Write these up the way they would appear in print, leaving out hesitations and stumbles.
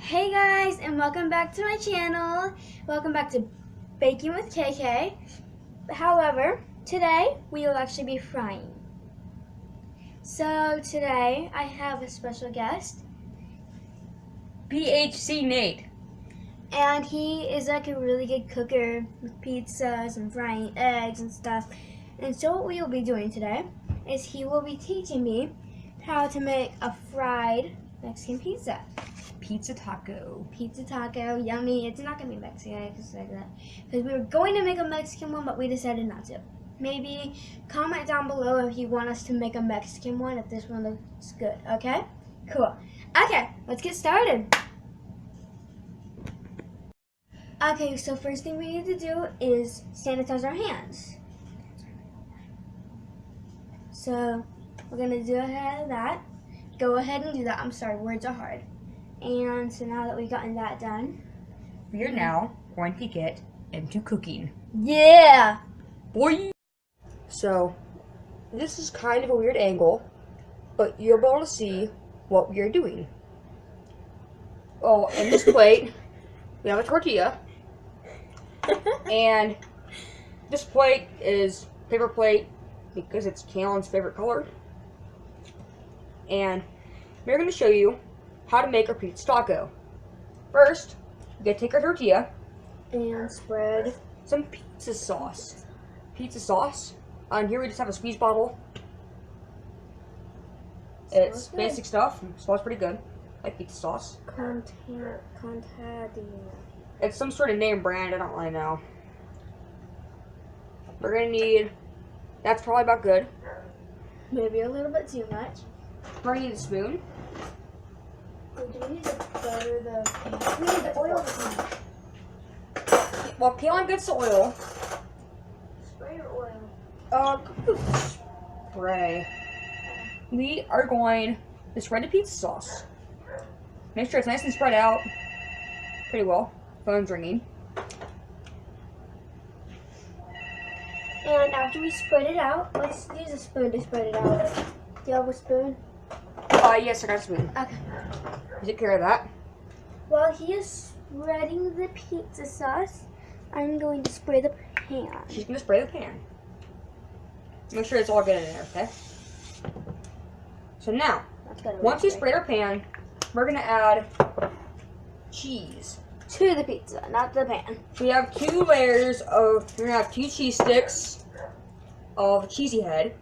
Hey guys, and welcome back to my channel. Welcome back to Baking with KK. However, today we will actually be frying. So today I have a special guest, BHC Nate. and he is like a really good cooker with pizzas and frying eggs and stuff. And so what we will be doing today is he will be teaching me how to make a fried Mexican pizza. Pizza taco. Pizza taco, yummy. It's not gonna be Mexican, because like that. Because we were going to make a Mexican one, but we decided not to. Maybe comment down below if you want us to make a Mexican one, if this one looks good. Okay? Cool. Okay, let's get started. Okay, so first thing we need to do is sanitize our hands. So we're gonna do ahead of that. Go ahead and do that. I'm sorry, words are hard. And so now that we've gotten that done, We are now going to get into cooking. yeah! Boy! So, this is kind of a weird angle, but you'll be able to see what we are doing. Oh, in this plate, we have a tortilla. And this plate is paper plate because it's Callan's favorite color. And we're going to show you how to make our pizza taco. First, we're going to take our tortilla And spread. some pizza sauce. Pizza sauce. On here we just have a squeeze bottle. It's Smells good. basic stuff. Smells pretty good. Like pizza sauce. Contadina. It's some sort of name brand. I don't really know. We're gonna need. That's probably about good. Maybe a little bit too much. We're gonna need a spoon. Do we need to butter the pan? We need to oil the pan. While Callan gets the oil, Spray your oil. spray. We are going to spread the pizza sauce. Make sure it's nice and spread out. Pretty well. Phone's ringing. And after we spread it out, let's use a spoon to spread it out. Do you have a spoon? Yes, I got a spoon. Okay. Take care of that. While he is spreading the pizza sauce, I'm going to spray the pan. She's gonna spray the pan. Make sure it's all good in there, okay? So now, That's gotta once we work. sprayed our pan, we're gonna add cheese. To the pizza, not the pan. We have two layers of, we're gonna have 2 cheese sticks of cheesy head.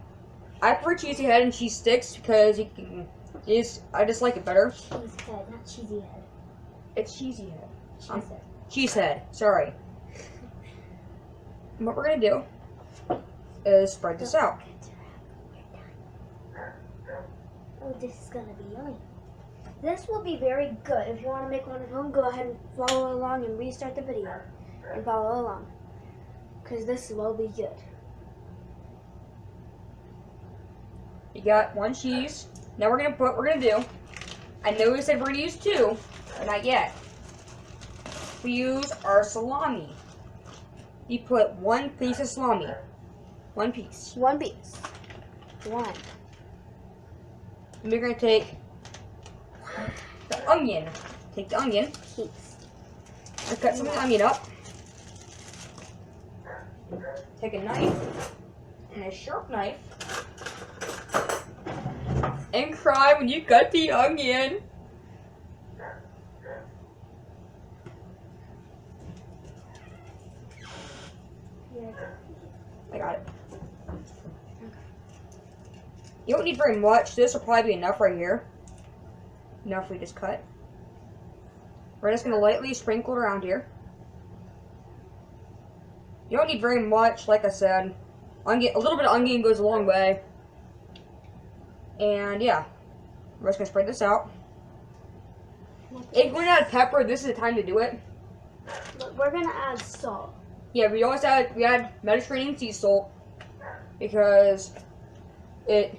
I prefer cheesy head and cheese sticks because I just like it better. Cheese head, not cheesy head. It's cheesy head. Cheese head. Cheese head, sorry. And what we're gonna do is spread this out. Oh, this is gonna be yummy. This will be very good. If you want to make one at home, go ahead and follow along and restart the video and follow along, because this will be good. You got 1 cheese. Now we're gonna do, I know we said we're gonna use 2, but not yet. We use our salami. You put 1 piece of salami. 1 piece. One piece. One. And we're gonna take the onion. Take the onion Piece. and cut some of the onion up. Take a knife and a sharp knife and cry when you cut the onion. Yeah. I got it. You don't need very much. This will probably be enough right here. Enough we just cut. We're just going to lightly sprinkle it around here. You don't need very much, like I said. Onion, a little bit of onion goes a long way. And yeah, we're just going to spread this out. If you want to add pepper, this is the time to do it. But we're gonna add salt. Yeah, we add Mediterranean sea salt because it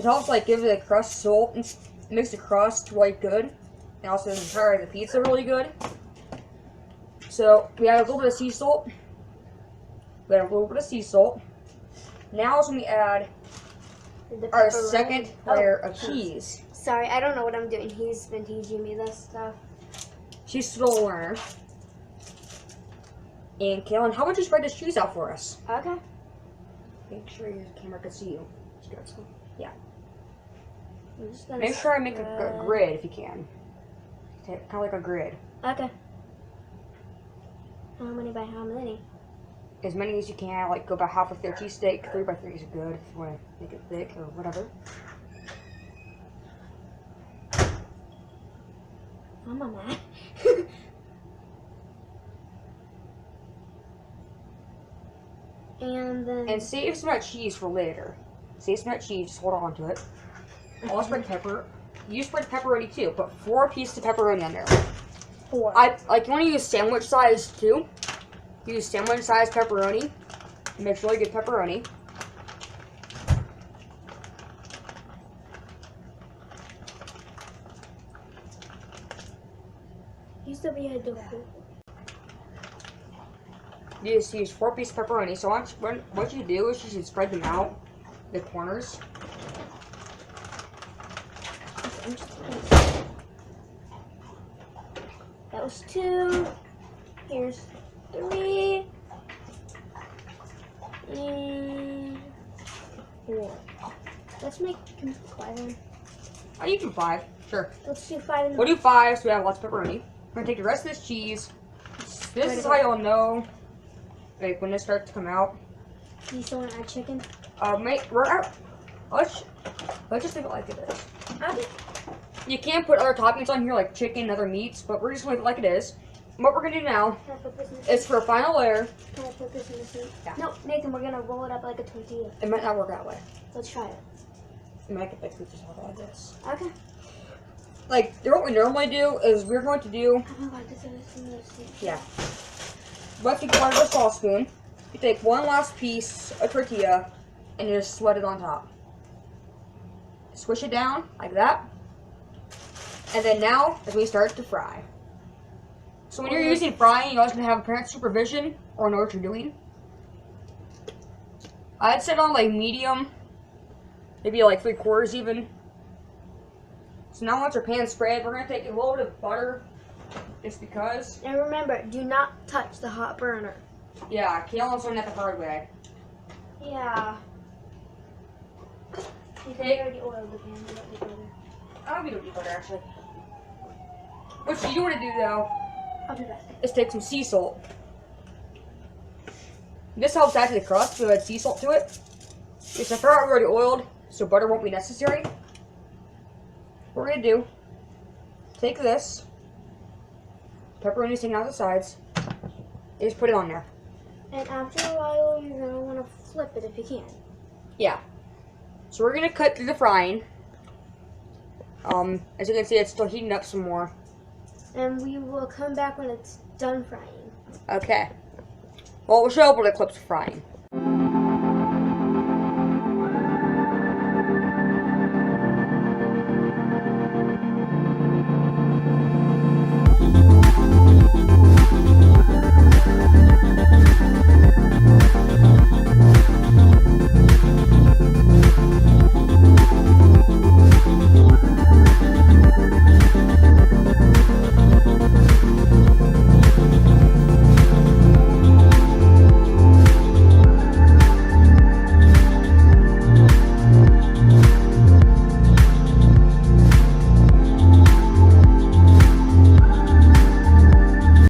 helps like give the crust salt and makes the crust really good, and also the entire the pizza really good. So we add a little bit of sea salt. We add a little bit of sea salt. Now is when we add The our pepperoni. second layer of cheese. Sorry, I don't know what I'm doing. He's been teaching me this stuff. She's still a learner. And Kaylin, how about you spread this cheese out for us? Okay. Make sure your camera can see you. Yeah. I'm just gonna Make sure I make a grid if you can. Kind of like a grid. Okay. How many by how many? As many as you can. Like go about half a thick cheesesteak. 3 by 3 is good if you want to make it thick or whatever. I'm a man. And then. And save some of that cheese for later. Save some of that cheese. Just hold on to it. I'll spread pepper. You spread pepperoni too. Put 4 pieces of pepperoni on there. 4. You want to use sandwich size too. Use sandwich size pepperoni. Make sure you get pepperoni. Used to be a tofu. You just use 4 pieces of pepperoni. So what you do is you should spread them out, the corners. That was 2. Here's 3. And 4. Let's make 5. Oh, you do 5. Sure. Let's do 5 in We'll do 5 so we have lots of pepperoni. We're going to take the rest of this cheese. This is how you'll know, like, when it starts to come out. Do you still want to add chicken? Let's just leave it like it is. Okay. You can put other toppings on here like chicken and other meats, but we're just going to leave it like it is. And what we're going to do now Can I put this in the is for a final layer. Can I put this in the soup? Yeah. No, Nathan, we're gonna roll it up like a tortilla. It might not work that way. Let's try it. It might get like just like this. Okay. Like, what we normally do is we're going to do, I don't like this in the soup. yeah. Let's take part of the sauce spoon. You take one last piece of tortilla and you just sweat it on top. Squish it down like that. And then now, as we start to fry. So when you're using frying, you're always going to have parent supervision or know what you're doing. I'd set on like medium, maybe like 3/4 even. So now once our pan's sprayed, we're going to take a little bit of butter, just because. And remember, do not touch the hot burner. Yeah, Kaylin's learned that the hard way. Yeah. You Take- already oiled the pan. You don't need butter. I don't need butter actually. What you do want to do though I'll do that. is take some sea salt. This helps add to the crust, so add sea salt to it. It's a fry already oiled, so butter won't be necessary. What we're gonna do, take this, pepperoni sticking out the sides, and just put it on there. And after a while, you're gonna want to flip it if you can. Yeah. So we're gonna cut through the frying. As you can see, it's still heating up some more. And we will come back when it's done frying. Okay. Well, we'll show up when the clips are frying.